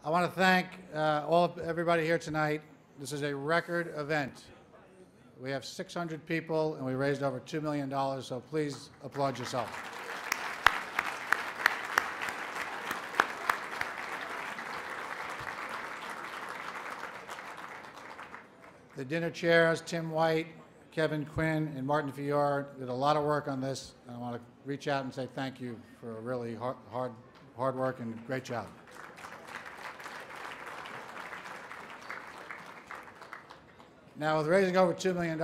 I want to thank everybody here tonight. This is a record event. We have 600 people, and we raised over $2 million, so please applaud yourself. The dinner chairs, Tim White, Kevin Quinn, and Martin Fior did a lot of work on this, and I want to reach out and say thank you for a really hard work and great job. Now, with raising over $2 million,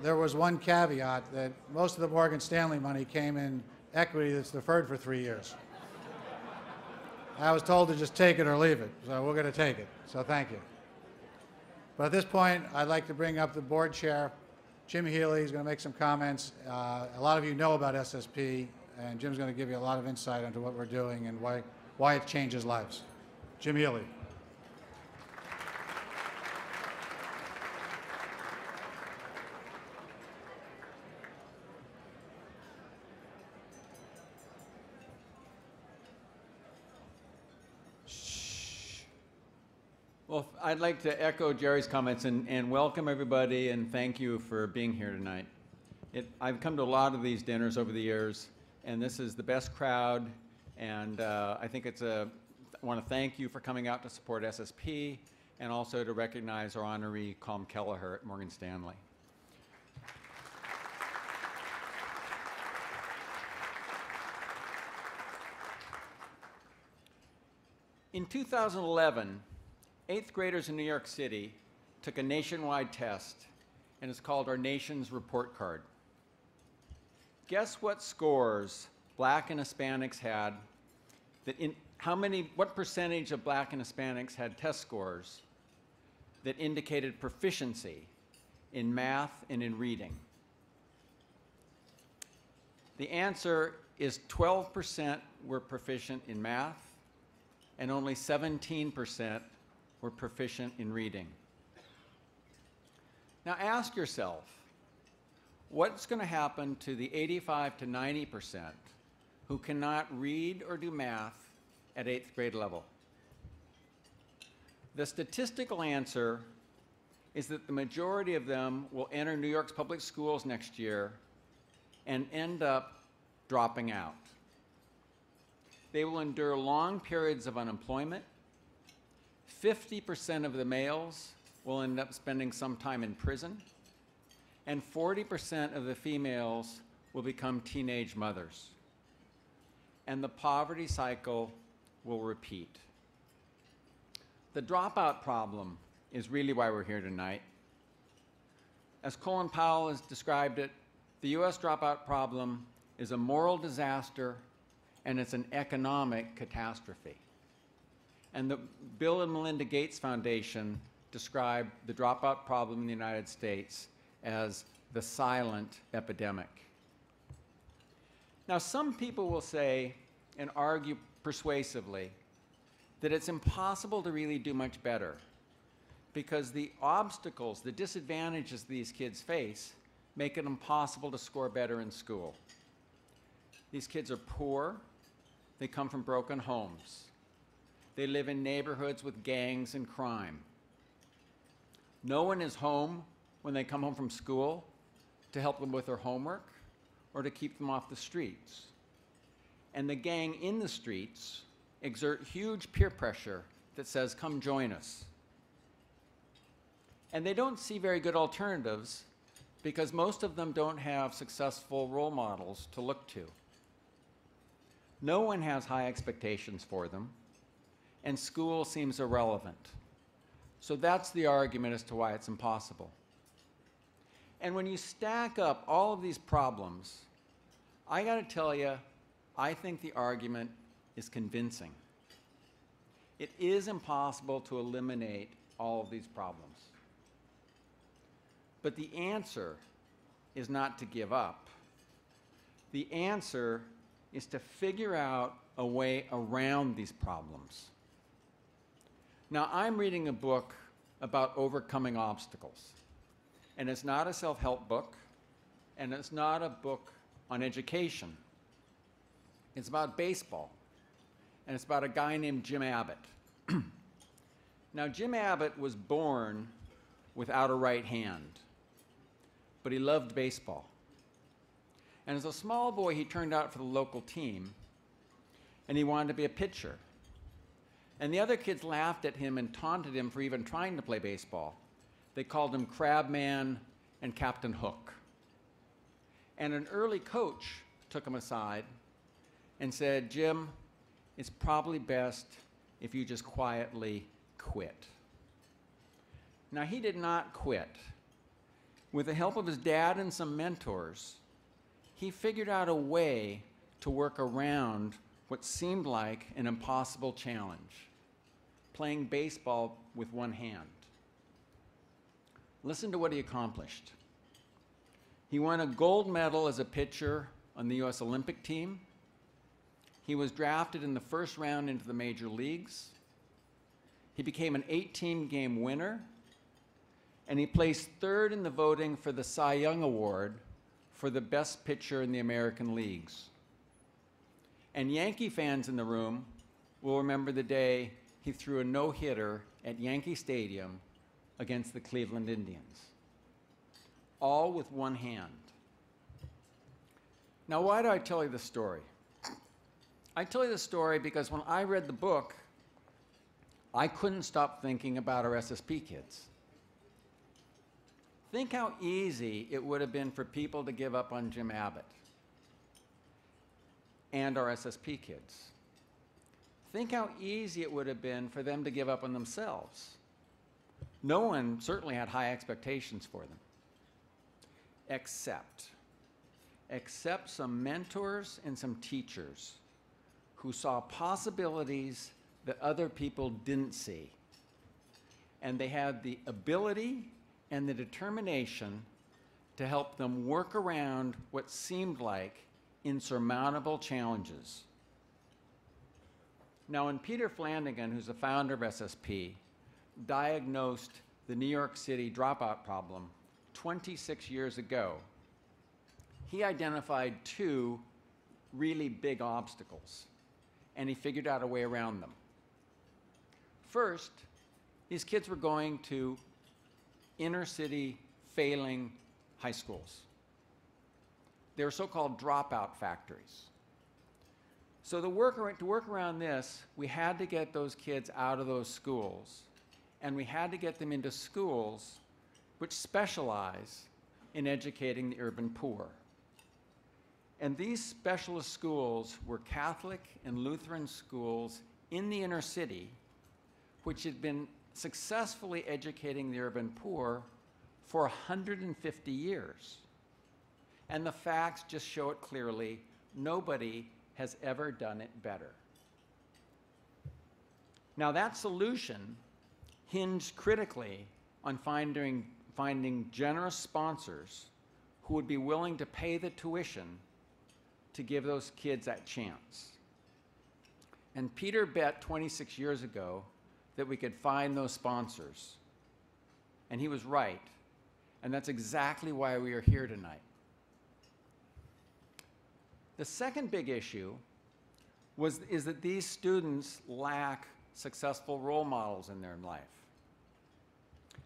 there was one caveat that most of the Morgan Stanley money came in equity that's deferred for 3 years. I was told to just take it or leave it, so we're going to take it, so thank you. But at this point, I'd like to bring up the board chair, Jim Healy. He's going to make some comments. A lot of you know about SSP, and Jim's going to give you a lot of insight into what we're doing and why it changes lives. Jim Healy. Well, I'd like to echo Jerry's comments and welcome everybody and thank you for being here tonight. I've come to a lot of these dinners over the years, and this is the best crowd, and I think I want to thank you for coming out to support SSP and also to recognize our honoree, Colm Kelleher at Morgan Stanley. In 2011, 8th graders in New York City took a nationwide test, and it's called our nation's report card. Guess what scores Black and Hispanics had, what percentage of Black and Hispanics had test scores that indicated proficiency in math and in reading? The answer is 12% were proficient in math, and only 17% were proficient in reading. Now ask yourself, what's going to happen to the 85 to 90% who cannot read or do math at 8th grade level? The statistical answer is that the majority of them will enter New York's public schools next year and end up dropping out. They will endure long periods of unemployment. 50% of the males will end up spending some time in prison, and 40% of the females will become teenage mothers. And the poverty cycle will repeat. The dropout problem is really why we're here tonight. As Colin Powell has described it, the US dropout problem is a moral disaster and it's an economic catastrophe. And the Bill and Melinda Gates Foundation described the dropout problem in the United States as the silent epidemic. Now, some people will say and argue persuasively that it's impossible to really do much better because the obstacles, the disadvantages these kids face make it impossible to score better in school. These kids are poor. They come from broken homes. They live in neighborhoods with gangs and crime. No one is home when they come home from school to help them with their homework or to keep them off the streets. And the gang in the streets exert huge peer pressure that says, come join us. And they don't see very good alternatives because most of them don't have successful role models to look to. No one has high expectations for them, and school seems irrelevant. So that's the argument as to why it's impossible. And when you stack up all of these problems, I got to tell you, I think the argument is convincing. It is impossible to eliminate all of these problems. But the answer is not to give up. The answer is to figure out a way around these problems. Now, I'm reading a book about overcoming obstacles. And it's not a self-help book, and it's not a book on education. It's about baseball, and it's about a guy named Jim Abbott. Now, Jim Abbott was born without a right hand, but he loved baseball. And as a small boy, he turned out for the local team, and he wanted to be a pitcher. And the other kids laughed at him and taunted him for even trying to play baseball. They called him Crabman and Captain Hook. And an early coach took him aside and said, "Jim, it's probably best if you just quietly quit." Now, he did not quit. With the help of his dad and some mentors, he figured out a way to work around what seemed like an impossible challenge: playing baseball with one hand. Listen to what he accomplished. He won a gold medal as a pitcher on the U.S. Olympic team. He was drafted in the first round into the major leagues. He became an 18-game winner, and he placed third in the voting for the Cy Young Award for the best pitcher in the American leagues. And Yankee fans in the room will remember the day he threw a no-hitter at Yankee Stadium against the Cleveland Indians, all with one hand. Now, why do I tell you this story? I tell you this story because when I read the book, I couldn't stop thinking about our SSP kids. Think how easy it would have been for people to give up on Jim Abbott and our SSP kids. Think how easy it would have been for them to give up on themselves. No one certainly had high expectations for them, except some mentors and some teachers who saw possibilities that other people didn't see. And they had the ability and the determination to help them work around what seemed like insurmountable challenges. Now, when Peter Flanagan, who's the founder of SSP, diagnosed the New York City dropout problem 26 years ago, he identified two really big obstacles, and he figured out a way around them. First, these kids were going to inner city failing high schools. They were so-called dropout factories. So to work around this, we had to get those kids out of those schools, and we had to get them into schools which specialize in educating the urban poor. And these specialist schools were Catholic and Lutheran schools in the inner city, which had been successfully educating the urban poor for 150 years. And the facts just show it clearly. Nobody has ever done it better. Now, that solution hinged critically on finding generous sponsors who would be willing to pay the tuition to give those kids that chance. And Peter bet 26 years ago that we could find those sponsors. And he was right. And that's exactly why we are here tonight. The second big issue is that these students lack successful role models in their life.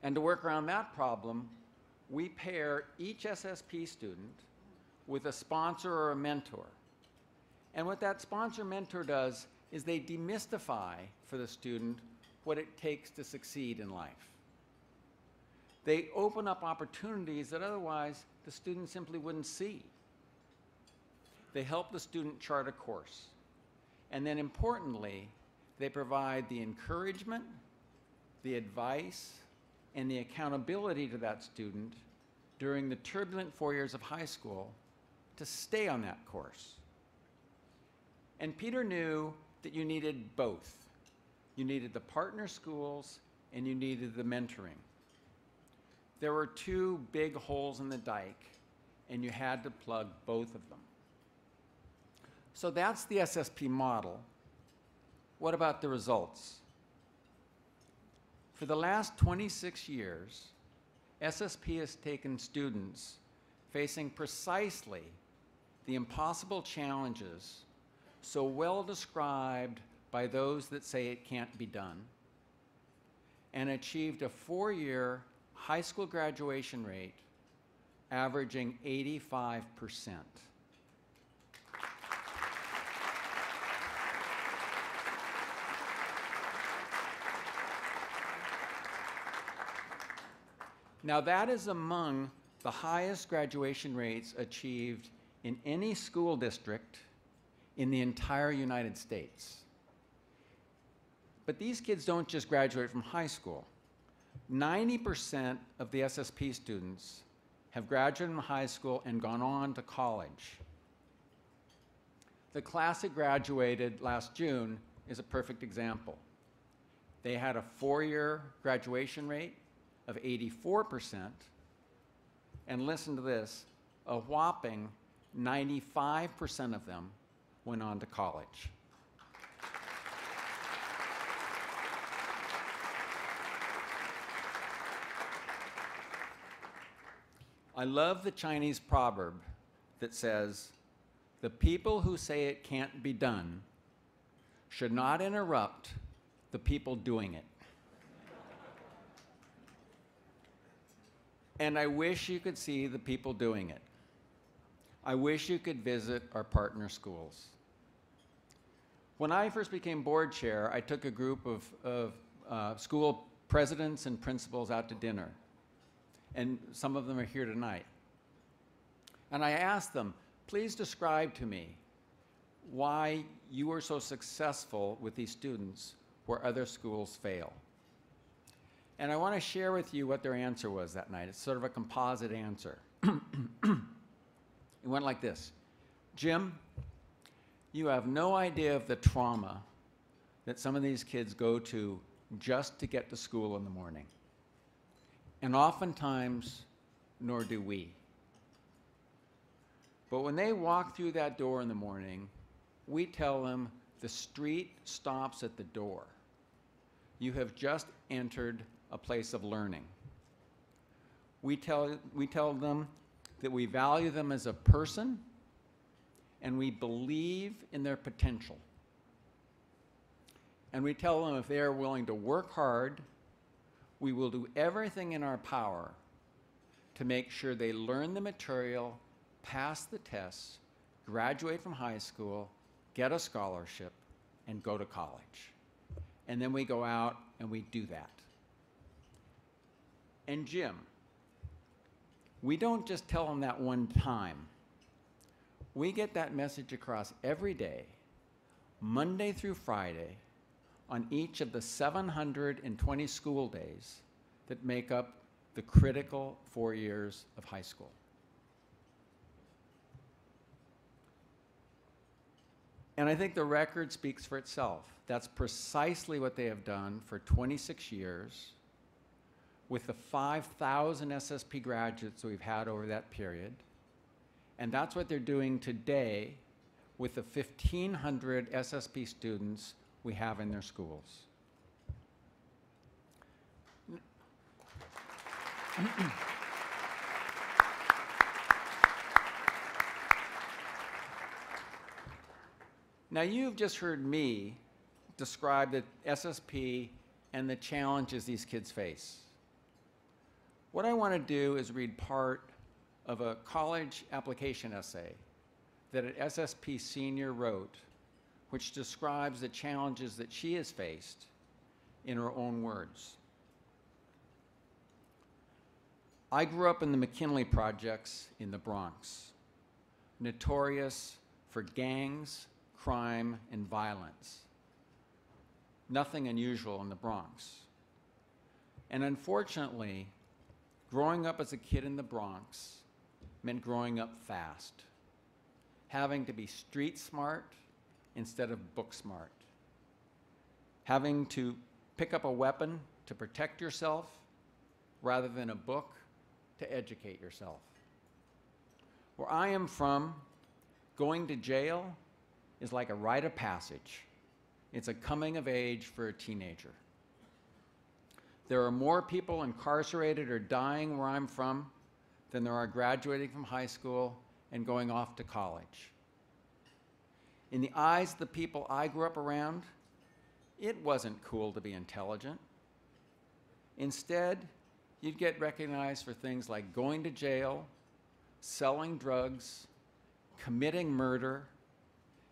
And to work around that problem, we pair each SSP student with a sponsor or a mentor. And what that sponsor-mentor does is they demystify for the student what it takes to succeed in life. They open up opportunities that otherwise the student simply wouldn't see. They help the student chart a course. And then importantly, they provide the encouragement, the advice, and the accountability to that student during the turbulent 4 years of high school to stay on that course. And Peter knew that you needed both. You needed the partner schools and you needed the mentoring. There were two big holes in the dike, and you had to plug both of them. So that's the SSP model. What about the results? For the last 26 years, SSP has taken students facing precisely the impossible challenges so well described by those that say it can't be done, and achieved a 4-year high school graduation rate averaging 85%. Now that is among the highest graduation rates achieved in any school district in the entire United States. But these kids don't just graduate from high school. 90% of the SSP students have graduated from high school and gone on to college. The class that graduated last June is a perfect example. They had a 4-year graduation rate of 84%, and listen to this, a whopping 95% of them went on to college. I love the Chinese proverb that says, the people who say it can't be done should not interrupt the people doing it. And I wish you could see the people doing it. I wish you could visit our partner schools. When I first became board chair, I took a group of school presidents and principals out to dinner. And some of them are here tonight. And I asked them, please describe to me why you were so successful with these students where other schools fail. And I want to share with you what their answer was that night. It's sort of a composite answer. It went like this. Jim, you have no idea of the trauma that some of these kids go to just to get to school in the morning. And oftentimes, nor do we. But when they walk through that door in the morning, we tell them the street stops at the door. You have just entered a place of learning. We tell them that we value them as a person and we believe in their potential. And we tell them if they are willing to work hard, we will do everything in our power to make sure they learn the material, pass the tests, graduate from high school, get a scholarship, and go to college. And then we go out and we do that. And Jim, we don't just tell them that one time. We get that message across every day, Monday through Friday, on each of the 720 school days that make up the critical 4 years of high school. And I think the record speaks for itself. That's precisely what they have done for 26 years with the 5,000 SSP graduates we've had over that period. And that's what they're doing today with the 1,500 SSP students we have in their schools. Now, you've just heard me describe the SSP and the challenges these kids face. What I want to do is read part of a college application essay that an SSP senior wrote, which describes the challenges that she has faced in her own words. I grew up in the McKinley projects in the Bronx, notorious for gangs, crime, and violence. Nothing unusual in the Bronx. And unfortunately, growing up as a kid in the Bronx meant growing up fast, having to be street smart instead of book smart, having to pick up a weapon to protect yourself rather than a book to educate yourself. Where I am from, going to jail is like a rite of passage. It's a coming of age for a teenager. There are more people incarcerated or dying where I'm from than there are graduating from high school and going off to college. In the eyes of the people I grew up around, it wasn't cool to be intelligent. Instead, you'd get recognized for things like going to jail, selling drugs, committing murder,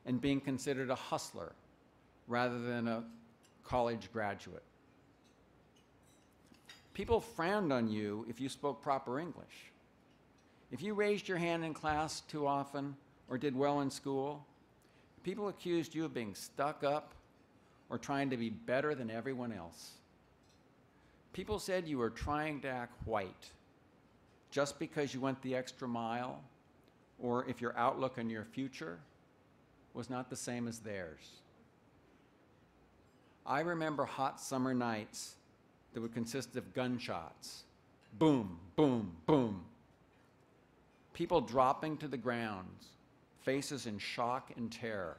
and being considered a hustler rather than a college graduate. People frowned on you if you spoke proper English. If you raised your hand in class too often or did well in school, people accused you of being stuck up or trying to be better than everyone else. People said you were trying to act white just because you went the extra mile, or if your outlook on your future was not the same as theirs. I remember hot summer nights that would consist of gunshots. Boom, boom, boom. People dropping to the ground, faces in shock and terror.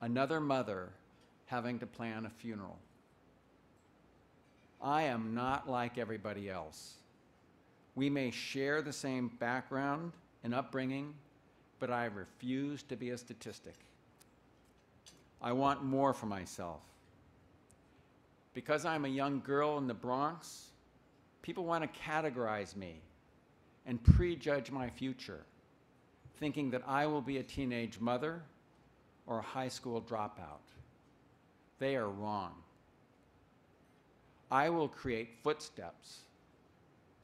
Another mother having to plan a funeral. I am not like everybody else. We may share the same background and upbringing, but I refuse to be a statistic. I want more for myself. Because I'm a young girl in the Bronx, people want to categorize me and prejudge my future, thinking that I will be a teenage mother or a high school dropout. They are wrong. I will create footsteps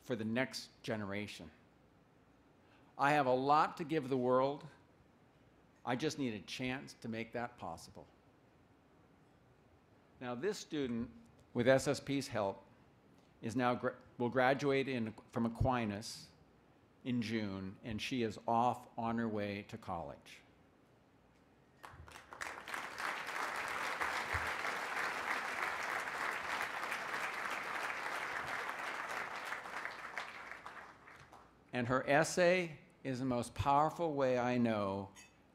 for the next generation. I have a lot to give the world. I just need a chance to make that possible. Now, this student, with SSP's help, will graduate from Aquinas in June, and she is off on her way to college. And her essay is the most powerful way I know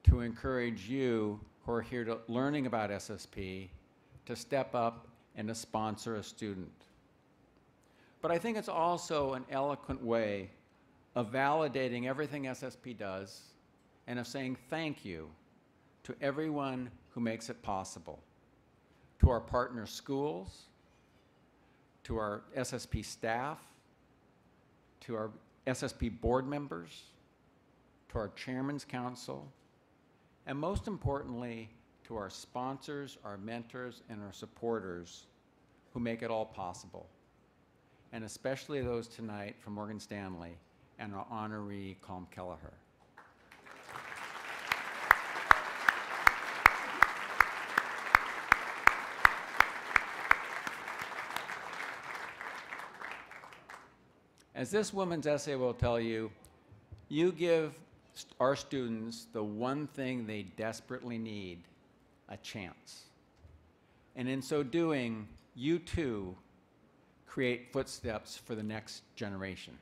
to encourage you who are here learning about SSP to step up and to sponsor a student. But I think it's also an eloquent way of validating everything SSP does and of saying thank you to everyone who makes it possible. To our partner schools, to our SSP staff, to our SSP board members, to our Chairman's Council, and most importantly, to our sponsors, our mentors, and our supporters who make it all possible, and especially those tonight from Morgan Stanley and our honoree, Colm Kelleher. As this woman's essay will tell you, you give our students the one thing they desperately need, a chance. And in so doing, you too create footsteps for the next generation.